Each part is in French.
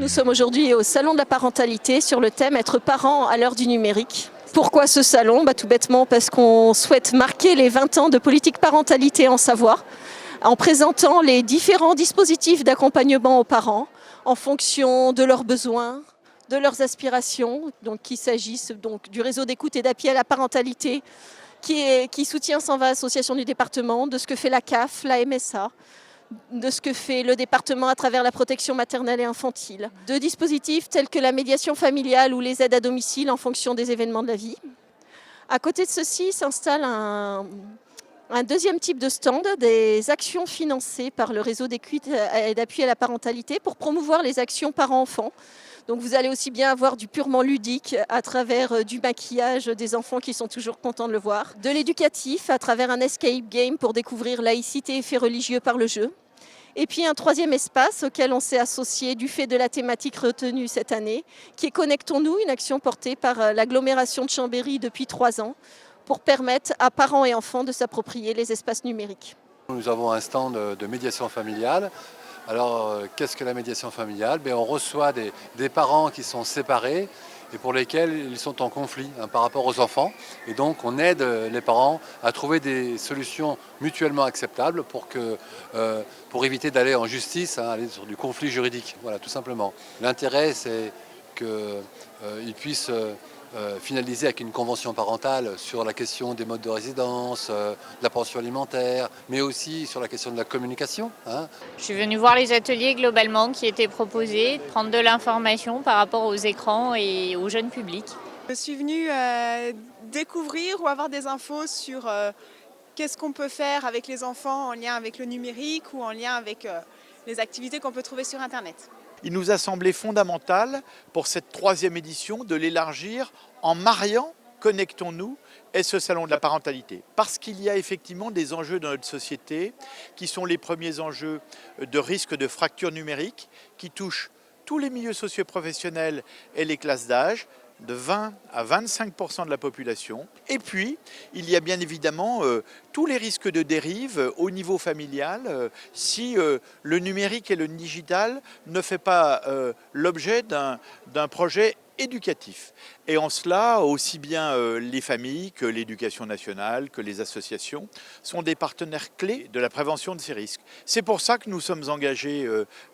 Nous sommes aujourd'hui au Salon de la parentalité sur le thème Être parent à l'heure du numérique. Pourquoi ce salon? Tout bêtement parce qu'on souhaite marquer les 20 ans de politique parentalité en Savoie en présentant les différents dispositifs d'accompagnement aux parents en fonction de leurs besoins, de leurs aspirations, donc qu'il s'agisse du réseau d'écoute et d'appui à la parentalité qui soutient 120 associations du département, de ce que fait la CAF, la MSA, de ce que fait le département à travers la protection maternelle et infantile, de dispositifs tels que la médiation familiale ou les aides à domicile en fonction des événements de la vie. À côté de ceci s'installe un deuxième type de stand, des actions financées par le réseau d'écoute et d'appui à la parentalité pour promouvoir les actions parents-enfants. Donc vous allez aussi bien avoir du purement ludique à travers du maquillage des enfants qui sont toujours contents de le voir, de l'éducatif à travers un escape game pour découvrir laïcité et faits religieux par le jeu. Et puis un troisième espace auquel on s'est associé du fait de la thématique retenue cette année, qui est Connectons-nous, une action portée par l'agglomération de Chambéry depuis 3 ans pour permettre à parents et enfants de s'approprier les espaces numériques. Nous avons un stand de médiation familiale. Alors, qu'est-ce que la médiation familiale? On reçoit des parents qui sont séparés et pour lesquels ils sont en conflit par rapport aux enfants. Et donc, on aide les parents à trouver des solutions mutuellement acceptables pour éviter d'aller en justice, aller sur du conflit juridique. Voilà, tout simplement. L'intérêt, c'est qu'ils puissent finaliser avec une convention parentale sur la question des modes de résidence, de la pension alimentaire, mais aussi sur la question de la communication. Je suis venue voir les ateliers globalement qui étaient proposés, prendre de l'information par rapport aux écrans et au jeune public. Je suis venue découvrir ou avoir des infos sur qu'est-ce qu'on peut faire avec les enfants en lien avec le numérique ou en lien avec les activités qu'on peut trouver sur Internet. Il nous a semblé fondamental pour cette 3e édition de l'élargir en mariant Connectons-nous et ce salon de la parentalité. Parce qu'il y a effectivement des enjeux dans notre société qui sont les premiers enjeux de risque de fracture numérique qui touchent tous les milieux socio-professionnels et les classes d'âge, de 20 à 25% de la population. Et puis, il y a bien évidemment tous les risques de dérive au niveau familial si le numérique et le digital ne fait pas l'objet d'un projet éducatif. Et en cela, aussi bien les familles que l'éducation nationale, que les associations sont des partenaires clés de la prévention de ces risques. C'est pour ça que nous sommes engagés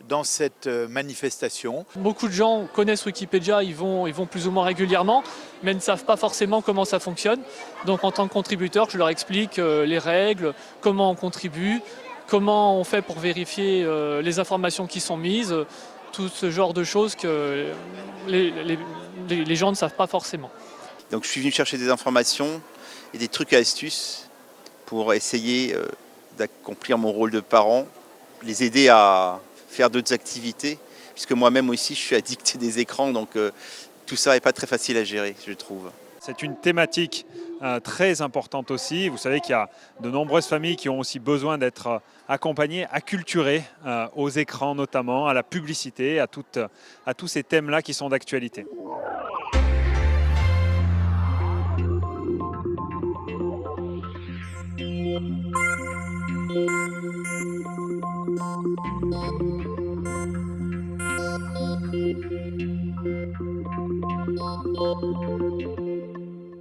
dans cette manifestation. Beaucoup de gens connaissent Wikipédia, ils vont plus ou moins régulièrement, mais ne savent pas forcément comment ça fonctionne. Donc en tant que contributeur, je leur explique les règles, comment on contribue, comment on fait pour vérifier les informations qui sont mises, tout ce genre de choses que les gens ne savent pas forcément. Donc je suis venu chercher des informations et des trucs et astuces pour essayer d'accomplir mon rôle de parent, les aider à faire d'autres activités, puisque moi-même aussi je suis addict des écrans, donc tout ça n'est pas très facile à gérer, je trouve. C'est une thématique très importante aussi. Vous savez qu'il y a de nombreuses familles qui ont aussi besoin d'être accompagnées, acculturées aux écrans notamment, à la publicité, à tous ces thèmes-là qui sont d'actualité.